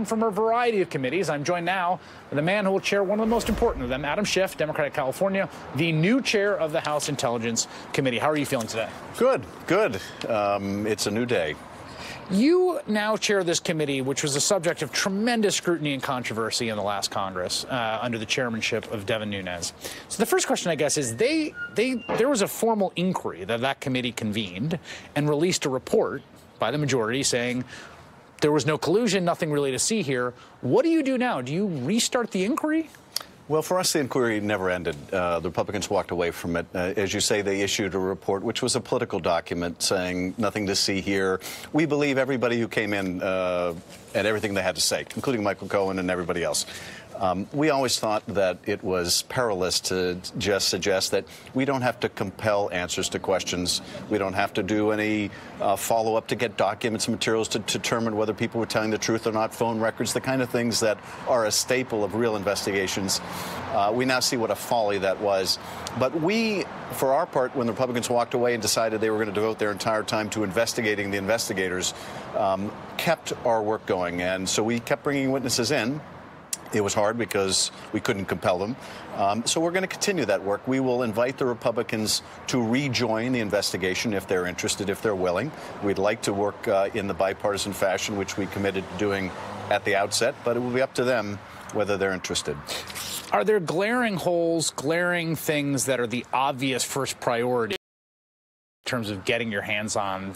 come from a variety of committees. I'm joined now with a man who will chair one of the most important of them, Adam Schiff, Democrat of California, the new chair of the House Intelligence Committee. How are you feeling today? Good, good. It's a new day. You now chair this committee, which was the subject of tremendous scrutiny and controversy in the last Congress under the chairmanship of Devin Nunes. So the first question, I guess, is there was a formal inquiry that committee convened and released a report by the majority saying there was no collusion, nothing really to see here. What do you do now? Do you restart the inquiry? Well, for us, the inquiry never ended. The Republicans walked away from it. As you say, they issued a report, which was a political document saying nothing to see here. We believe everybody who came in and everything they had to say, including Michael Cohen and everybody else. We always thought that it was perilous to just suggest that we don't have to compel answers to questions. We don't have to do any follow-up to get documents and materials to determine whether people were telling the truth or not, phone records, the kind of things that are a staple of real investigations. We now see what a folly that was. But we, for our part, when the Republicans walked away and decided they were going to devote their entire time to investigating the investigators, kept our work going. And so we kept bringing witnesses in. It was hard because we couldn't compel them. So we're going to continue that work. We will invite the Republicans to rejoin the investigation if they're interested, if they're willing. We'd like to work in the bipartisan fashion, which we committed to doing at the outset, but it will be up to them whether they're interested. Are there glaring holes, glaring things that are the obvious first priority in terms of getting your hands on,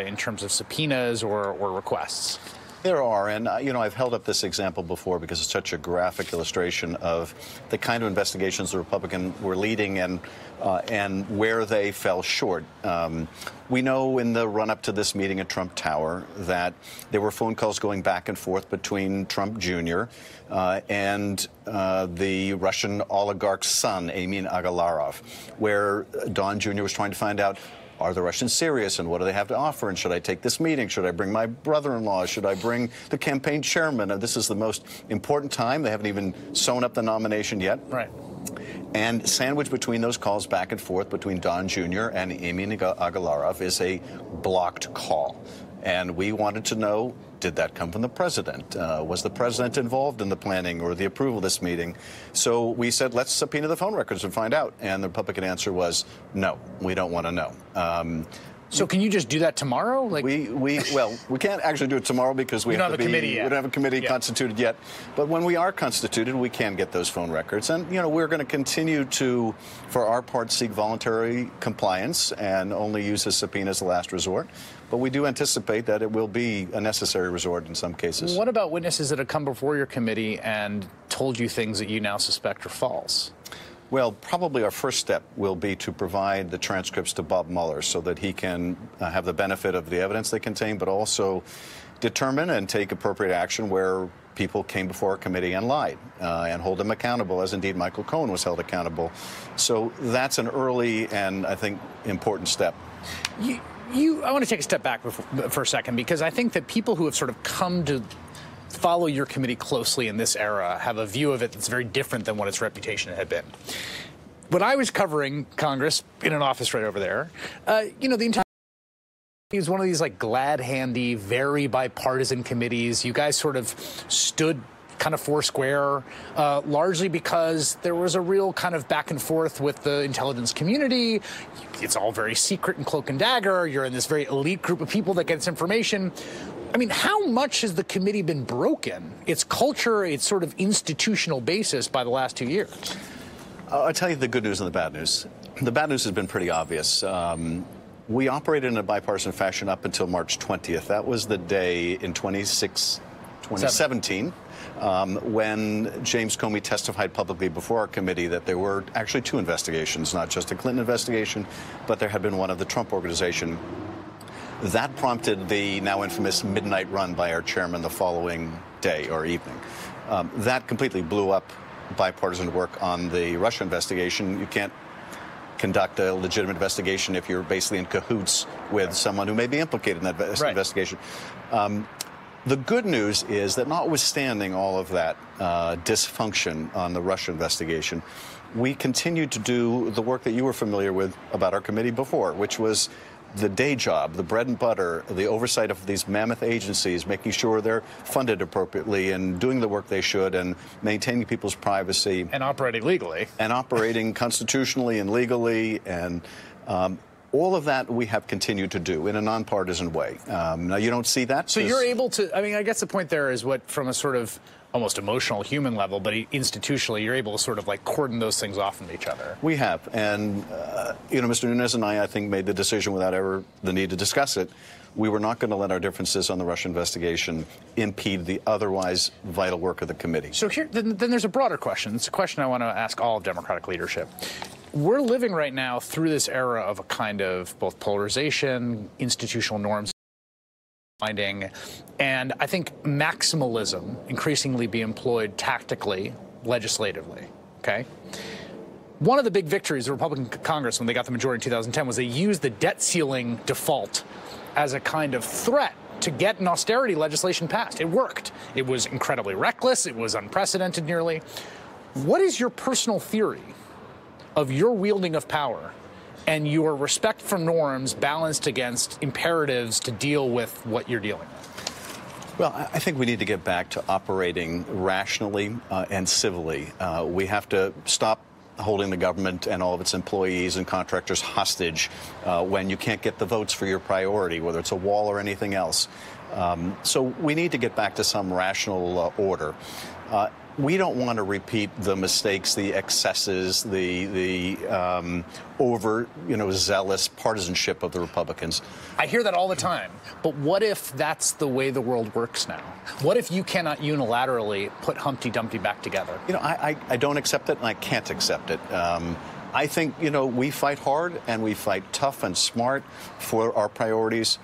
in terms of subpoenas or requests? There are, and I've held up this example before because it's such a graphic illustration of the kind of investigations the Republicans were leading and where they fell short. We know in the run-up to this meeting at Trump Tower that there were phone calls going back and forth between Trump Jr. And the Russian oligarch's son, Emin Agalarov, where Don Jr. was trying to find out, are the Russians serious, and what do they have to offer, and should I take this meeting? Should I bring my brother-in-law? Should I bring the campaign chairman? And this is the most important time. They haven't even sewn up the nomination yet. Right. And sandwiched between those calls back and forth between Don Jr. and Emin Agalarov is a blocked call. And we wanted to know, did that come from the president? Was the president involved in the planning or the approval of this meeting? So we said, let's subpoena the phone records and find out. And the Republican answer was, no, we don't want to know. So can you just do that tomorrow? Well, we can't actually do it tomorrow because we don't have a committee constituted yet. But when we are constituted, we can get those phone records. And, we're going to continue to, for our part, seek voluntary compliance and only use a subpoena as the last resort. But we do anticipate that it will be a necessary resort in some cases. What about witnesses that have come before your committee and told you things that you now suspect are false? Well, probably our first step will be to provide the transcripts to Bob Mueller so that he can have the benefit of the evidence they contain, but also determine and take appropriate action where people came before a committee and lied, and hold them accountable, as indeed Michael Cohen was held accountable. So that's an early and, I think, important step. I want to take a step back for a second, because I think that people who have sort of come to follow your committee closely in this era have a view of it that's very different than what its reputation had been. When I was covering Congress in an office right over there, the entire it was one of these glad-handy, very bipartisan committees. You guys sort of stood kind of foursquare, largely because there was a real kind of back and forth with the intelligence community. It's all very secret and cloak and dagger. You're in this very elite group of people that gets information. I mean, how much has the committee been broken, its culture, its sort of institutional basis, by the last 2 years? I'll tell you the good news and the bad news. The bad news has been pretty obvious. We operated in a bipartisan fashion up until March 20th. That was the day in 2017 when James Comey testified publicly before our committee that there were actually two investigations, not just a Clinton investigation, but there had been one of the Trump organization. That prompted the now infamous midnight run by our chairman the following day or evening. That completely blew up bipartisan work on the Russia investigation. You can't conduct a legitimate investigation if you're basically in cahoots with someone who may be implicated in that investigation. The good news is that notwithstanding all of that dysfunction on the Russia investigation, we continued to do the work that you were familiar with about our committee before, which was the day job, the bread and butter, the oversight of these mammoth agencies, making sure they're funded appropriately and doing the work they should and maintaining people's privacy. And operating legally. And operating constitutionally and legally. And all of that we have continued to do in a nonpartisan way. Now, you don't see that. So you're able to, I mean, I guess the point there is what, from a sort of almost emotional human level, but institutionally, you're able to sort of like cordon those things off from each other. We have. And, you know, Mr. Nunes and I think, made the decision without ever the need to discuss it. We were not going to let our differences on the Russia investigation impede the otherwise vital work of the committee. So here, then there's a broader question. It's a question I want to ask all of Democratic leadership. We're living right now through this era of a kind of both polarization, institutional norms, and I think maximalism increasingly be employed tactically, legislatively, okay? One of the big victories of the Republican Congress when they got the majority in 2010 was they used the debt ceiling default as a kind of threat to get an austerity legislation passed. It worked. It was incredibly reckless. It was unprecedented nearly. What is your personal theory of your wielding of power and your respect for norms balanced against imperatives to deal with what you're dealing with? Well, I think we need to get back to operating rationally and civilly. We have to stop holding the government and all of its employees and contractors hostage when you can't get the votes for your priority, whether it's a wall or anything else. So we need to get back to some rational order. We don't want to repeat the mistakes, the excesses, the over, zealous partisanship of the Republicans. I hear that all the time. But what if that's the way the world works now? What if you cannot unilaterally put Humpty Dumpty back together? I don't accept it, and I can't accept it. I think, we fight hard and we fight tough and smart for our priorities.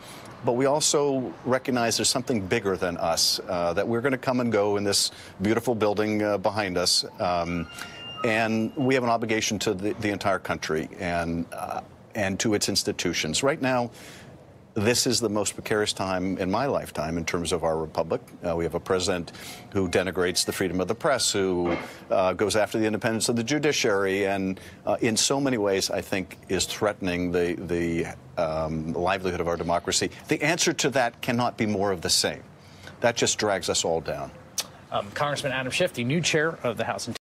But we also recognize there's something bigger than us, that we're going to come and go in this beautiful building behind us. And we have an obligation to the entire country and to its institutions. Right now, this is the most precarious time in my lifetime in terms of our republic. We have a president who denigrates the freedom of the press, who goes after the independence of the judiciary, and in so many ways, I think, is threatening the livelihood of our democracy. The answer to that cannot be more of the same. That just drags us all down. Congressman Adam Schiff, the new chair of the House